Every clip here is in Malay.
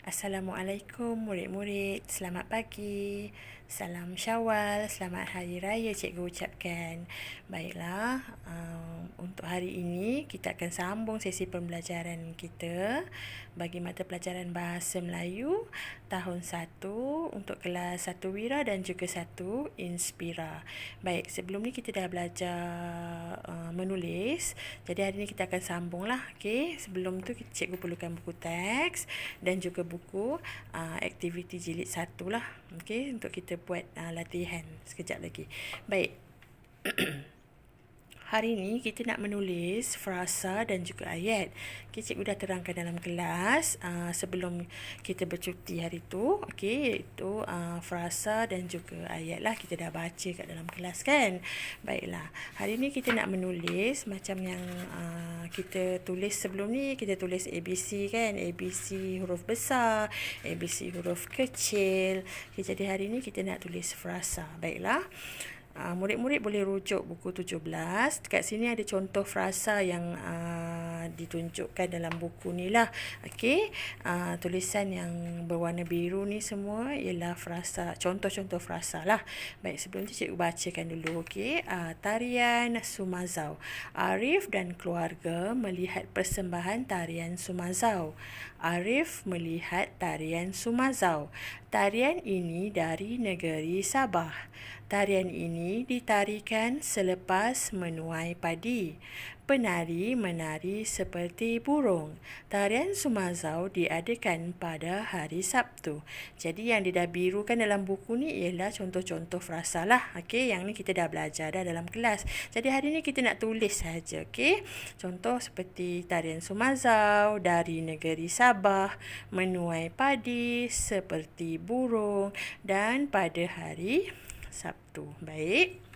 Assalamualaikum murid-murid, selamat pagi. Salam Syawal, selamat Hari Raya cikgu ucapkan. Baiklah, untuk hari ini kita akan sambung sesi pembelajaran kita bagi mata pelajaran Bahasa Melayu tahun 1 untuk kelas 1 Wira dan juga 1 Inspira. Baik, sebelum ni kita dah belajar menulis. Jadi hari ni kita akan sambunglah. Okey, sebelum tu cikgu perlukan buku teks dan juga buku aktiviti jilid 1 lah. Okey, untuk kita buat latihan sekejap lagi. Baik. Hari ini kita nak menulis frasa dan juga ayat. Okay, cikgu dah terangkan dalam kelas sebelum kita bercuti hari tu. Okey, iaitu frasa dan juga ayat lah. Kita dah baca kat dalam kelas kan. Baiklah, hari ini kita nak menulis macam yang kita tulis sebelum ni. Kita tulis ABC kan. ABC huruf besar, ABC huruf kecil. Okay, jadi hari ini kita nak tulis frasa. Baiklah. Murid-murid boleh rujuk buku 17. Dekat sini ada contoh frasa yang ditunjukkan dalam buku ni lah. Okey, tulisan yang berwarna biru ni semua ialah frasa, contoh-contoh frasa lah. Baik, sebelum tu cikgu bacakan dulu. Okey, tarian Sumazau. Arif dan keluarga melihat persembahan tarian Sumazau. Arif melihat tarian Sumazau. Tarian ini dari negeri Sabah. Tarian ini ditarikan selepas menuai padi. Penari menari seperti burung. Tarian Sumazau diadakan pada hari Sabtu. Jadi yang dia dah birukan dalam buku ni ialah contoh-contoh frasa lah. Okey, yang ni kita dah belajar dah dalam kelas. Jadi hari ni kita nak tulis saja. Okey, contoh seperti tarian Sumazau dari negeri Sabah, menuai padi seperti burung dan pada hari Sabtu. Baik.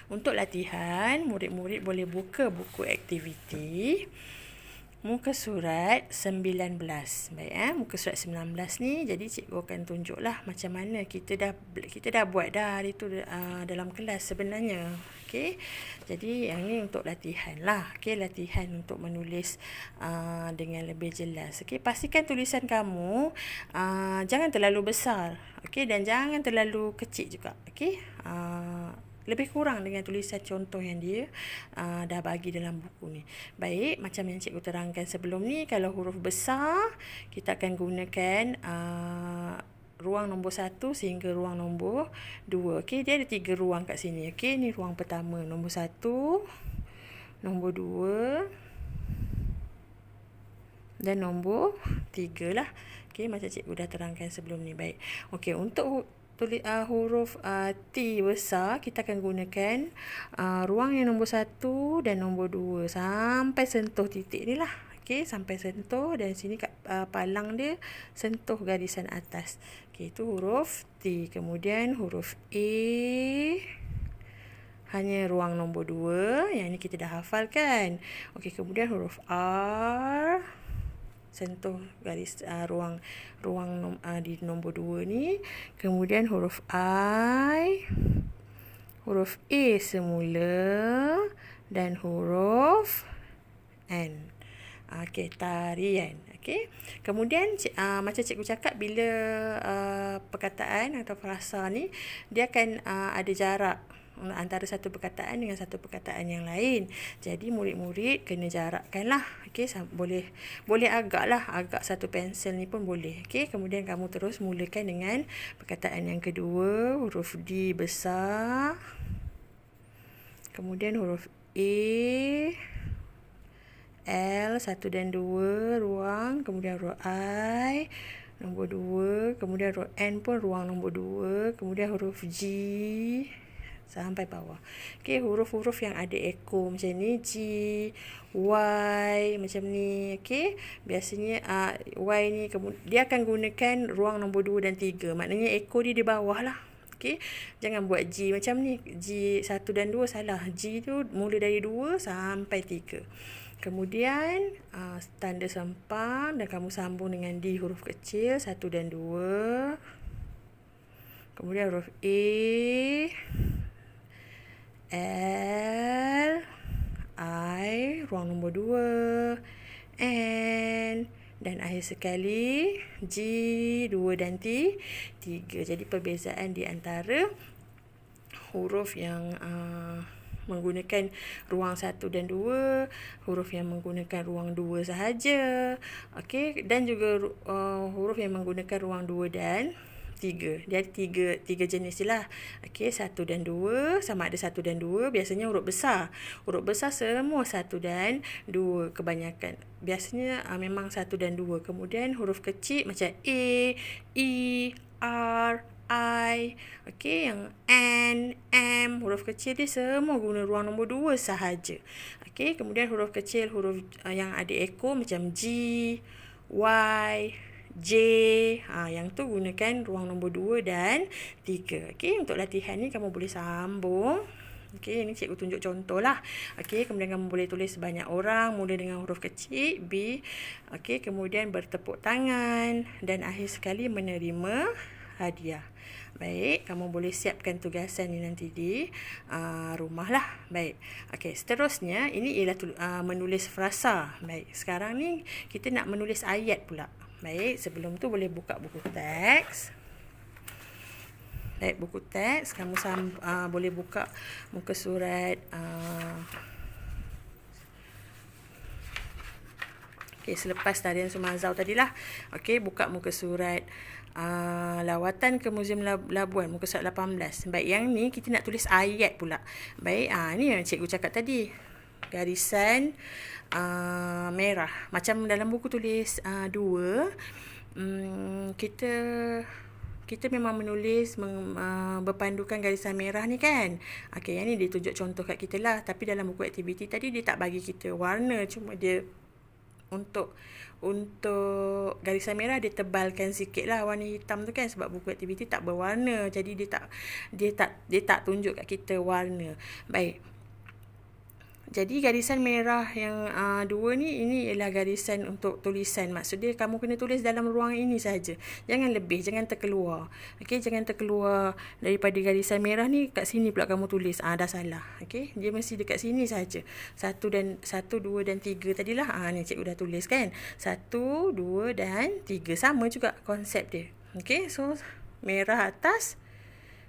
Untuk latihan, murid-murid boleh buka buku aktiviti muka surat 19. Baik, muka surat 19 ni jadi cikgu akan tunjuklah macam mana kita dah buat dah hari tu dalam kelas sebenarnya. Okey. Jadi yang ni untuk latihan lah. Okey, latihan untuk menulis dengan lebih jelas. Okey, pastikan tulisan kamu jangan terlalu besar. Okey, dan jangan terlalu kecil juga. Okey. Lebih kurang dengan tulisan contoh yang dia dah bagi dalam buku ni. Baik, macam yang cikgu terangkan sebelum ni, kalau huruf besar kita akan gunakan ruang nombor 1 sehingga ruang nombor 2. Okey, dia ada 3 ruang kat sini. Okey, ni ruang pertama, nombor 1, nombor 2 dan nombor 3 lah. Okey, macam cikgu dah terangkan sebelum ni. Baik. Okey, untuk huruf T besar, kita akan gunakan ruang yang nombor 1 dan nombor 2 sampai sentuh titik ni lah. Okey, sampai sentuh dan sini kat palang dia sentuh garisan atas. Okey, itu huruf T. Kemudian huruf A hanya ruang nombor 2. Yang ni kita dah hafal kan. Okey, kemudian huruf R sentuh garis ruang di nombor 2 ni. Kemudian huruf I, huruf A semula dan huruf N. Okey, tarian. Okey. Kemudian macam cikgu cakap, bila perkataan atau frasa ni dia akan ada jarak antara satu perkataan dengan satu perkataan yang lain. Jadi murid-murid kena jarakkanlah. Okey, boleh agak satu pensel ni pun boleh. Okey, kemudian kamu terus mulakan dengan perkataan yang kedua, huruf D besar. Kemudian huruf A, L 1 dan 2 ruang, kemudian huruf I nombor 2, kemudian huruf N pun ruang nombor 2, kemudian huruf G sampai bawah. Okey, huruf-huruf yang ada ekor macam ni, G, Y macam ni. Okey, biasanya Y ni dia akan gunakan ruang nombor 2 dan 3. Maknanya ekor dia di bawah lah. Okey, jangan buat G macam ni. G 1 dan 2 salah. G tu mula dari 2 sampai 3. Kemudian tanda sempang dan kamu sambung dengan D huruf kecil 1 dan 2. Kemudian huruf A, L, I ruang nombor 2, N, Dan akhir sekali G, 2 dan T, 3. Jadi perbezaan di antara huruf yang menggunakan ruang 1 dan 2, huruf yang menggunakan ruang 2 sahaja. Okey, dan juga huruf yang menggunakan ruang 2 dan 3. Jadi tiga jenis je lah. Okey, 1 dan 2, sama ada 1 dan 2, biasanya huruf besar. Huruf besar semua 1 dan 2 kebanyakan. Biasanya memang 1 dan 2. Kemudian huruf kecil macam A, E, R, I, okey, yang N, M, huruf kecil dia semua guna ruang nombor 2 sahaja. Okey, kemudian huruf kecil, huruf yang ada ekor macam G, Y, J, yang tu gunakan ruang nombor 2 dan 3. Okey, untuk latihan ni kamu boleh sambung. Okey, ini cikgu tunjuk contoh lah. Okey, kemudian kamu boleh tulis banyak orang, mula dengan huruf kecil B. Okey, kemudian bertepuk tangan dan akhir sekali menerima hadiah. Baik, kamu boleh siapkan tugasan ni nanti di rumah lah. Baik, okey, seterusnya ini ialah menulis frasa. Baik, sekarang ni kita nak menulis ayat pula. Baik, sebelum tu boleh buka buku teks. Baik, buku teks. Kamu boleh buka muka surat selepas tarian Sumazau tadilah. Okey, buka muka surat lawatan ke Muzium Labuan, muka surat 18. Baik, yang ni kita nak tulis ayat pula. Baik, ni yang cikgu cakap tadi. Garisan merah. Macam dalam buku tulis 2, kita memang menulis berpandukan garisan merah ni kan. Okey, yang ni dia tunjuk contoh kat kita lah. Tapi dalam buku aktiviti tadi dia tak bagi kita warna, cuma dia untuk garisan merah dia tebalkan sikit lah warna hitam tu kan, sebab buku aktiviti tak berwarna. Jadi dia tak tunjuk kat kita warna. Baik. Jadi garisan merah yang 2 ni, ini ialah garisan untuk tulisan. Maksud dia kamu kena tulis dalam ruang ini saja. Jangan lebih, jangan terkeluar. Okey, jangan terkeluar daripada garisan merah ni, kat sini pula kamu tulis. Dah salah. Okey, dia mesti dekat sini saja. 1, 2 dan 3 tadilah. Ni cikgu dah tulis kan. 1, 2 dan 3. Sama juga konsep dia. Okey, so merah atas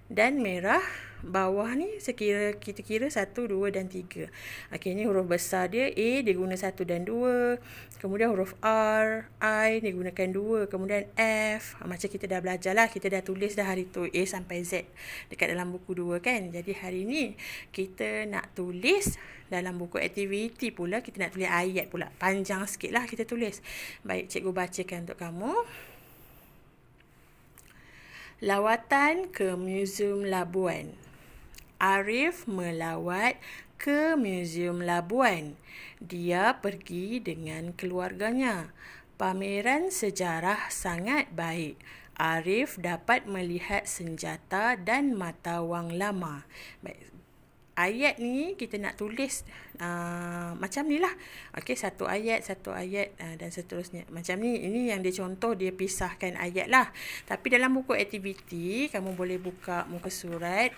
dan merah bawah ni kita kira 1, 2 dan 3. Okey, ni huruf besar dia A, dia guna 1 dan 2. Kemudian huruf R, I dia gunakan 2. Kemudian F, macam kita dah belajar lah, kita dah tulis dah hari tu A sampai Z dekat dalam buku 2 kan. Jadi hari ni kita nak tulis dalam buku aktiviti pula, kita nak tulis ayat pula. Panjang sikit lah kita tulis. Baik, cikgu bacakan untuk kamu. Lawatan ke Muzium Labuan. Arif melawat ke Muzium Labuan. Dia pergi dengan keluarganya. Pameran sejarah sangat baik. Arif dapat melihat senjata dan mata wang lama. Baik. Ayat ni kita nak tulis macam ni lah. Okey, satu ayat dan seterusnya. Macam ni, ini yang dia contoh, dia pisahkan ayat lah. Tapi dalam buku aktiviti, kamu boleh buka muka surat.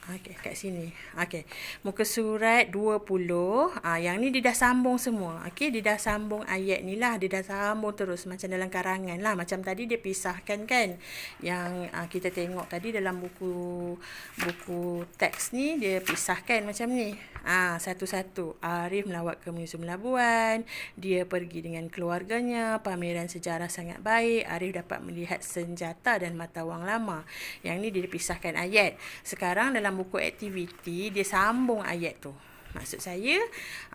Okey, kat sini. Okey, muka surat 20. Yang ni dia dah sambung semua. Okey, dia dah sambung ayat ni lah. Dia dah sambung terus macam dalam karangan lah. Macam tadi dia pisahkan kan. Yang kita tengok tadi dalam buku teks ni, dia pisahkan macam ni. Satu-satu. Arif melawat ke Muzium Labuan. Dia pergi dengan keluarganya. Pameran sejarah sangat baik. Arif dapat melihat senjata dan mata wang lama. Yang ni dia pisahkan ayat. Sekarang dalam buku aktiviti, dia sambung ayat tu. Maksud saya,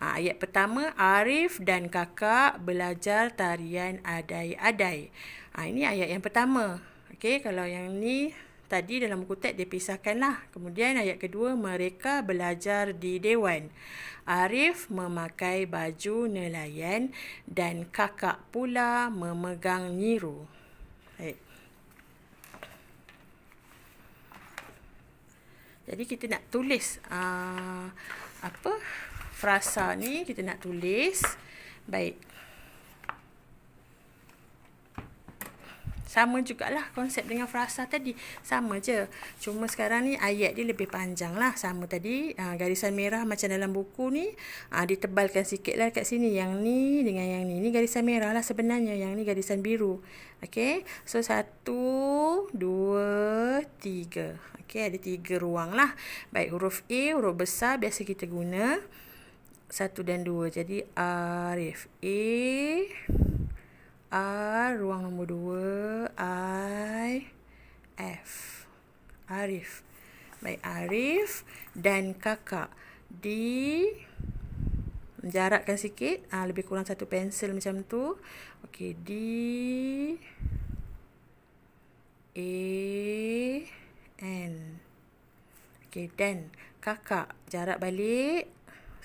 ayat pertama, Arif dan kakak belajar tarian adai-adai. Ini ayat yang pertama. Okey, kalau yang ni tadi dalam buku teks dia pisahkan lah. Kemudian ayat kedua, mereka belajar di Dewan. Arif memakai baju nelayan dan kakak pula memegang nyiru. Baik. Jadi kita nak tulis frasa ni kita nak tulis. Baik. Sama jugalah konsep dengan frasa tadi. Sama je. Cuma sekarang ni ayat dia lebih panjang lah. Sama tadi. Garisan merah macam dalam buku ni. Ditebalkan sikit lah kat sini. Yang ni dengan yang ni. Ni garisan merah lah sebenarnya. Yang ni garisan biru. Okay. So 1, 2, 3. Okay. Ada 3 ruang lah. Baik. Huruf A, huruf besar. Biasa kita guna 1 dan 2. Jadi Arif. R, ruang nombor 2, I, F. Arif. Baik, Arif dan kakak. D, jarakkan sikit. Lebih kurang 1 pensel macam tu. Okey, D, A, N. Okey, dan kakak. Jarak balik.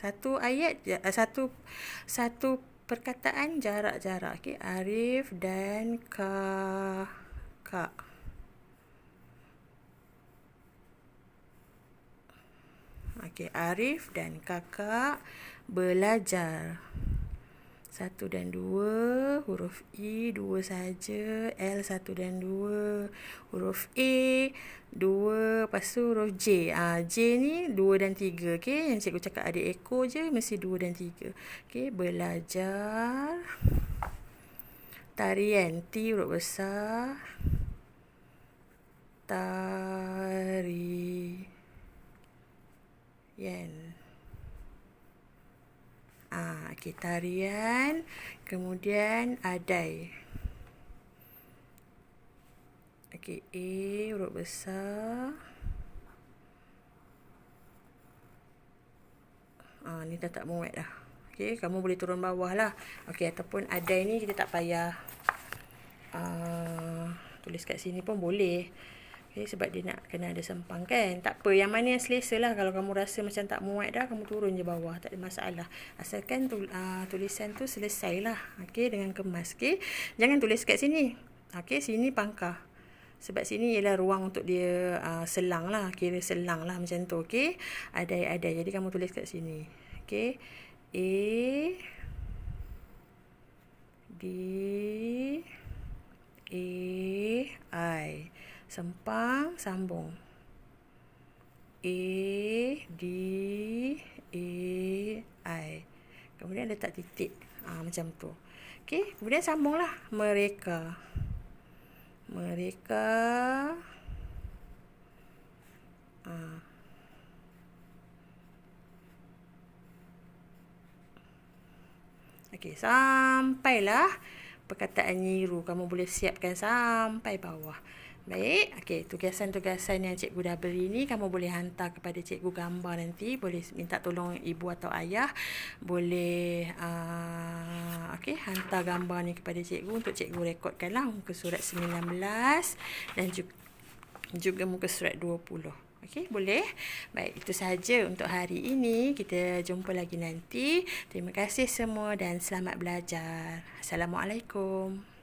Satu ayat, satu perkataan jarak-jarak. Okey, Arif dan kakak. Okey, Arif dan kakak belajar. 1 dan 2, huruf I 2 saja, L 1 dan 2, huruf A 2, lepas tu huruf J. J ni 2 dan 3. Okey, yang cikgu cakap ada ekor je, mesti 2 dan 3. Okey, belajar. Tarian, T huruf besar. Tarian. Okey, tarian. Kemudian adai. Okey, A huruf besar. Ni dah tak muat dah. Okey, kamu boleh turun bawah lah. Okey, ataupun adai ni kita tak payah tulis kat sini pun boleh. Okay, sebab dia nak kena ada sempang kan. Tak apa, yang mana yang selesa lah. Kalau kamu rasa macam tak muat dah, kamu turun je bawah. Tak ada masalah. Asalkan tulisan tu selesai lah. Okay, dengan kemas. Okay, jangan tulis kat sini. Okay, sini pangkah. Sebab sini ialah ruang untuk dia selang lah. Kira selang lah macam tu. Okay, adai-adai. Jadi kamu tulis kat sini. Okay, A, D, A, I. Sempang, sambung. A, D, A, I. Kemudian letak titik. Macam tu. Okey, kemudian sambunglah. Mereka. Mereka. Okey, sampailah perkataan nyiru. Kamu boleh siapkan sampai bawah. Baik, okey, tugasan-tugasan yang cikgu dah beri ni kamu boleh hantar kepada cikgu gambar nanti, boleh minta tolong ibu atau ayah, boleh okey, hantar gambar ni kepada cikgu untuk cikgu rekodkanlah muka surat 19 dan juga muka surat 20. Okey, boleh? Baik, itu sahaja untuk hari ini. Kita jumpa lagi nanti. Terima kasih semua dan selamat belajar. Assalamualaikum.